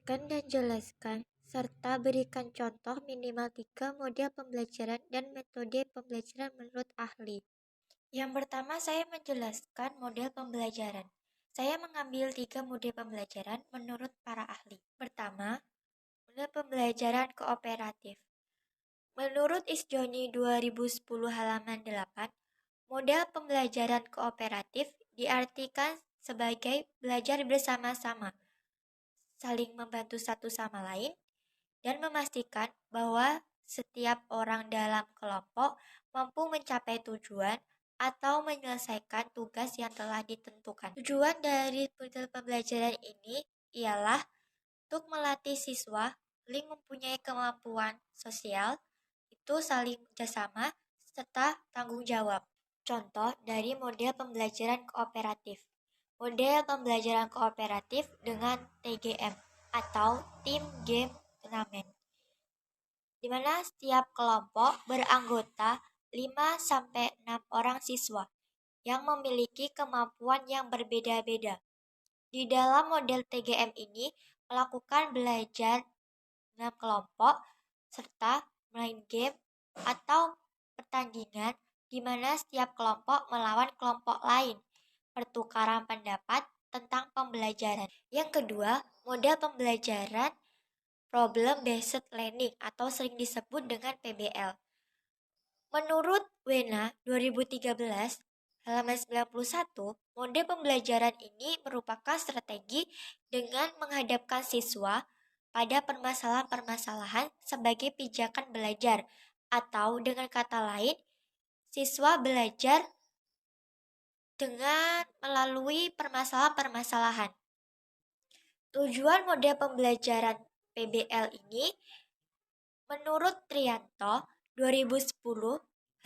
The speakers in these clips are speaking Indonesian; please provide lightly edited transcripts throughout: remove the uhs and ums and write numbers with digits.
Urutkan dan jelaskan, serta berikan contoh minimal 3 model pembelajaran dan metode pembelajaran menurut ahli. Yang pertama, saya menjelaskan model pembelajaran. Saya mengambil 3 model pembelajaran menurut para ahli. Pertama, model pembelajaran kooperatif. Menurut Isjoni 2010 halaman 8, model pembelajaran kooperatif diartikan sebagai belajar bersama-sama, saling membantu satu sama lain, dan memastikan bahwa setiap orang dalam kelompok mampu mencapai tujuan atau menyelesaikan tugas yang telah ditentukan. Tujuan dari model pembelajaran ini ialah untuk melatih siswa saling mempunyai kemampuan sosial, itu saling bekerjasama, serta tanggung jawab. Contoh dari model pembelajaran kooperatif. Model pembelajaran kooperatif dengan TGM atau Team Game Turnamen, di mana setiap kelompok beranggota 5-6 orang siswa yang memiliki kemampuan yang berbeda-beda. Di dalam model TGM ini melakukan belajar dalam kelompok serta main game atau pertandingan di mana setiap kelompok melawan kelompok lain, pertukaran pendapat tentang pembelajaran. Yang kedua, model pembelajaran Problem Based Learning atau sering disebut dengan PBL. Menurut Wena 2013, halaman 91, model pembelajaran ini merupakan strategi dengan menghadapkan siswa pada permasalahan-permasalahan sebagai pijakan belajar, atau dengan kata lain, siswa belajar dengan melalui permasalahan-permasalahan. Tujuan model pembelajaran PBL ini menurut Trianto 2010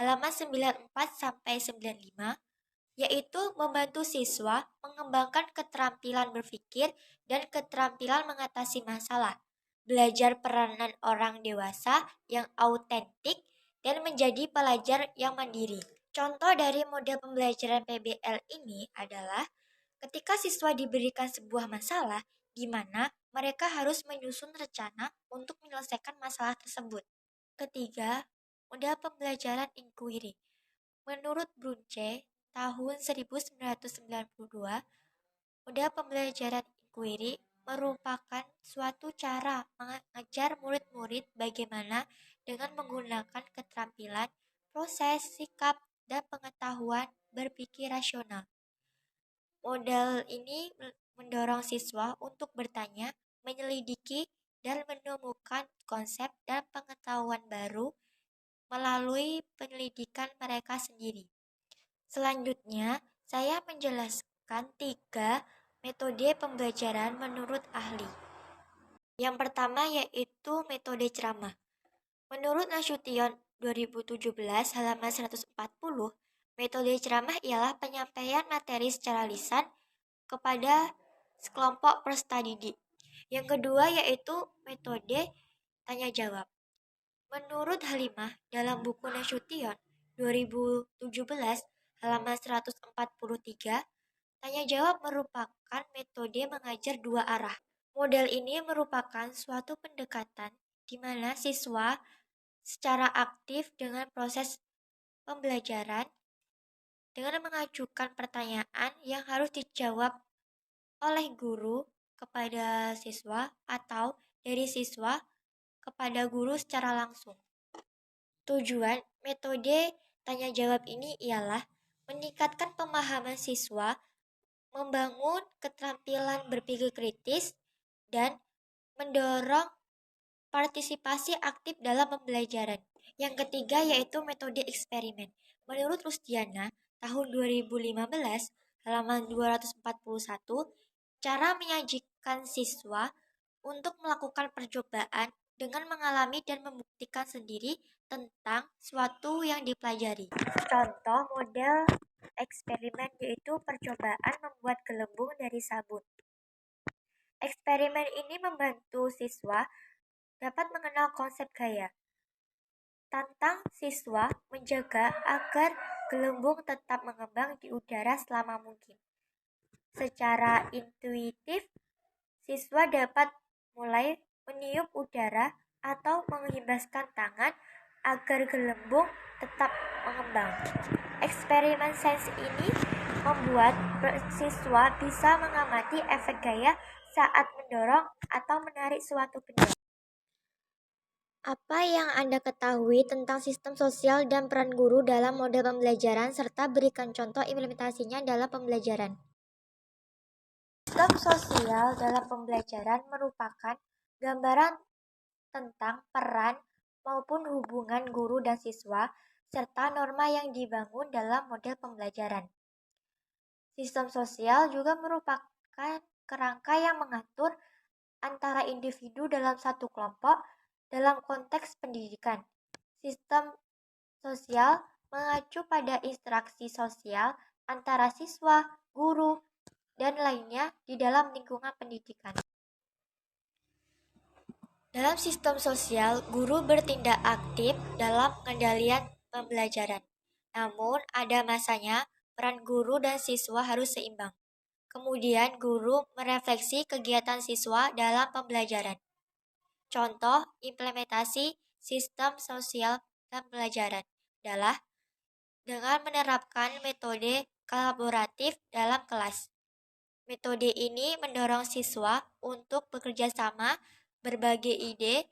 halaman 94-95 yaitu membantu siswa mengembangkan keterampilan berpikir dan keterampilan mengatasi masalah, belajar peranan orang dewasa yang autentik, dan menjadi pelajar yang mandiri. Contoh dari model pembelajaran PBL ini adalah ketika siswa diberikan sebuah masalah, di mana mereka harus menyusun rencana untuk menyelesaikan masalah tersebut. Ketiga, model pembelajaran inquiry. Menurut Brunche, tahun 1992, model pembelajaran inquiry merupakan suatu cara mengajar murid-murid bagaimana dengan menggunakan keterampilan, proses, sikap, dan pengetahuan berpikir rasional. Model ini mendorong siswa untuk bertanya, menyelidiki, dan menemukan konsep dan pengetahuan baru melalui penyelidikan mereka sendiri. Selanjutnya, saya menjelaskan 3 metode pembelajaran menurut ahli. Yang pertama yaitu metode ceramah. Menurut Nasution 2017 halaman 140, metode ceramah ialah penyampaian materi secara lisan kepada sekelompok peserta didik. Yang kedua yaitu metode tanya jawab. Menurut Halimah dalam buku Nasution 2017 halaman 143, tanya jawab merupakan metode mengajar 2 arah. Model ini merupakan suatu pendekatan di mana siswa secara aktif dengan proses pembelajaran dengan mengajukan pertanyaan yang harus dijawab oleh guru kepada siswa atau dari siswa kepada guru secara langsung. Tujuan metode tanya jawab ini ialah meningkatkan pemahaman siswa, membangun keterampilan berpikir kritis, dan mendorong partisipasi aktif dalam pembelajaran. Yang ketiga yaitu metode eksperimen. Menurut Rusdiana, tahun 2015, halaman 241, cara menyajikan siswa untuk melakukan percobaan dengan mengalami dan membuktikan sendiri tentang suatu yang dipelajari. Contoh model eksperimen yaitu percobaan membuat gelembung dari sabun. Eksperimen ini membantu siswa dapat mengenal konsep gaya. Tantang siswa menjaga agar gelembung tetap mengembang di udara selama mungkin. Secara intuitif, siswa dapat mulai meniup udara atau menghembuskan tangan agar gelembung tetap mengembang. Eksperimen sains ini membuat siswa bisa mengamati efek gaya saat mendorong atau menarik suatu benda. Apa yang Anda ketahui tentang sistem sosial dan peran guru dalam model pembelajaran serta berikan contoh implementasinya dalam pembelajaran? Sistem sosial dalam pembelajaran merupakan gambaran tentang peran maupun hubungan guru dan siswa serta norma yang dibangun dalam model pembelajaran. Sistem sosial juga merupakan kerangka yang mengatur antara individu dalam satu kelompok dalam konteks pendidikan. Sistem sosial mengacu pada interaksi sosial antara siswa, guru, dan lainnya di dalam lingkungan pendidikan. Dalam sistem sosial, guru bertindak aktif dalam pengendalian pembelajaran. Namun, ada masanya peran guru dan siswa harus seimbang. Kemudian, guru merefleksi kegiatan siswa dalam pembelajaran. Contoh implementasi sistem sosial dan pembelajaran adalah dengan menerapkan metode kolaboratif dalam kelas. Metode ini mendorong siswa untuk bekerja sama, berbagi ide,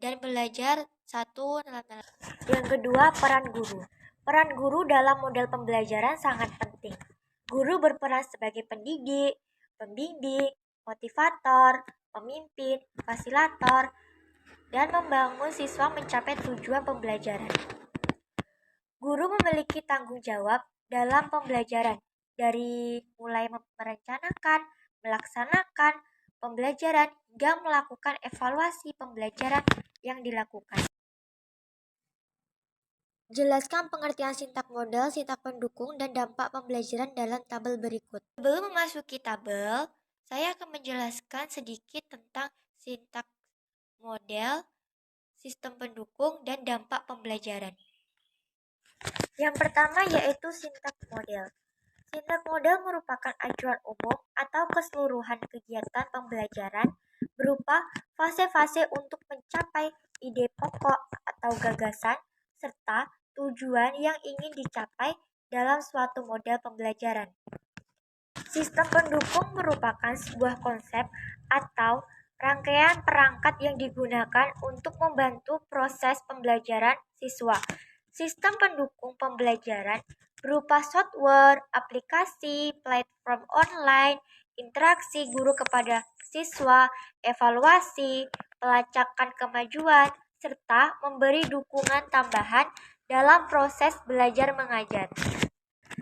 dan belajar satu dalam lain. Yang kedua, peran guru. Peran guru dalam model pembelajaran sangat penting. Guru berperan sebagai pendidik, pembimbing, motivator, pemimpin, fasilitator, dan membangun siswa mencapai tujuan pembelajaran. Guru memiliki tanggung jawab dalam pembelajaran, dari mulai merencanakan, melaksanakan pembelajaran, hingga melakukan evaluasi pembelajaran yang dilakukan. Jelaskan pengertian sintak model, sintak pendukung, dan dampak pembelajaran dalam tabel berikut. Sebelum memasuki tabel, saya akan menjelaskan sedikit tentang sintak model, sistem pendukung, dan dampak pembelajaran. Yang pertama yaitu sintak model. Sintak model merupakan acuan umum atau keseluruhan kegiatan pembelajaran berupa fase-fase untuk mencapai ide pokok atau gagasan serta tujuan yang ingin dicapai dalam suatu model pembelajaran. Sistem pendukung merupakan sebuah konsep atau rangkaian perangkat yang digunakan untuk membantu proses pembelajaran siswa. Sistem pendukung pembelajaran berupa software, aplikasi, platform online, interaksi guru kepada siswa, evaluasi, pelacakan kemajuan, serta memberi dukungan tambahan dalam proses belajar mengajar.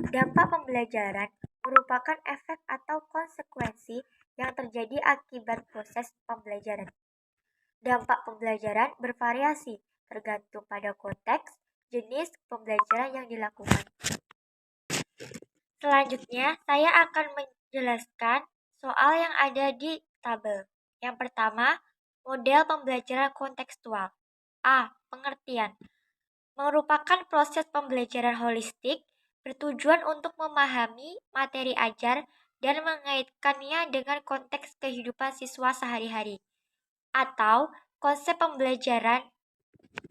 Dampak pembelajaran merupakan efek atau konsekuensi yang terjadi akibat proses pembelajaran. Dampak pembelajaran bervariasi tergantung pada konteks, jenis pembelajaran yang dilakukan. Selanjutnya, saya akan menjelaskan soal yang ada di tabel. Yang pertama, model pembelajaran kontekstual. A. Pengertian. Merupakan proses pembelajaran holistik bertujuan untuk memahami materi ajar dan mengaitkannya dengan konteks kehidupan siswa sehari-hari, atau konsep pembelajaran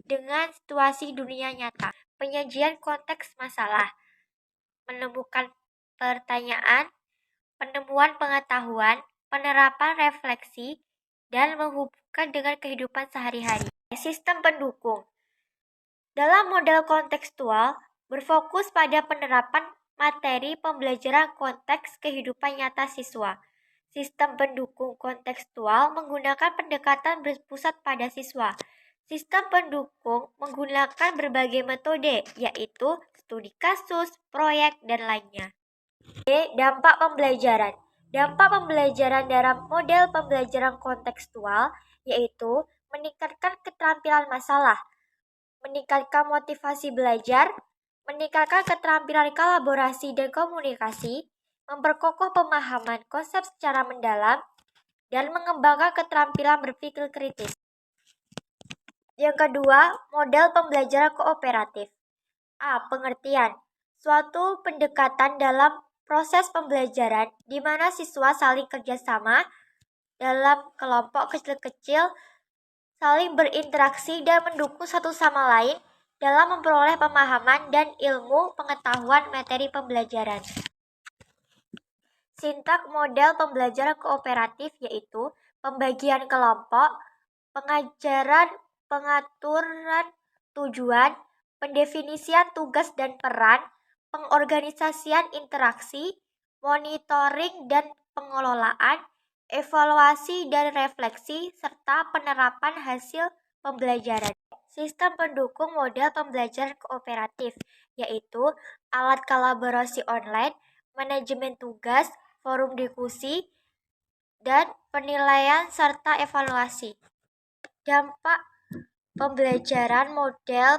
dengan situasi dunia nyata. Penyajian konteks masalah, menemukan pertanyaan, penemuan pengetahuan, penerapan refleksi, dan menghubungkan dengan kehidupan sehari-hari. Sistem pendukung. Dalam model kontekstual, berfokus pada penerapan materi pembelajaran konteks kehidupan nyata siswa. Sistem pendukung kontekstual menggunakan pendekatan berpusat pada siswa. Sistem pendukung menggunakan berbagai metode, yaitu studi kasus, proyek, dan lainnya. D. Dampak pembelajaran. Dampak pembelajaran dalam model pembelajaran kontekstual yaitu meningkatkan keterampilan masalah, meningkatkan motivasi belajar, meningkatkan keterampilan kolaborasi dan komunikasi, memperkokoh pemahaman konsep secara mendalam, dan mengembangkan keterampilan berpikir kritis. Yang kedua, model pembelajaran kooperatif. A. Pengertian. Suatu pendekatan dalam proses pembelajaran di mana siswa saling kerjasama dalam kelompok kecil-kecil, saling berinteraksi dan mendukung satu sama lain dalam memperoleh pemahaman dan ilmu pengetahuan materi pembelajaran. Sintak model pembelajaran kooperatif yaitu pembagian kelompok, pengajaran, pengaturan tujuan, pendefinisian tugas dan peran, pengorganisasian interaksi, monitoring dan pengelolaan, evaluasi dan refleksi, serta penerapan hasil pembelajaran. Sistem pendukung model pembelajaran kooperatif, yaitu alat kolaborasi online, manajemen tugas, forum diskusi, dan penilaian serta evaluasi. Dampak pembelajaran model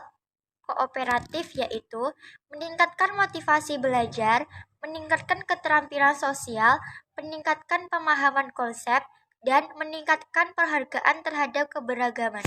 kooperatif yaitu meningkatkan motivasi belajar, meningkatkan keterampilan sosial, meningkatkan pemahaman konsep, dan meningkatkan penghargaan terhadap keberagaman.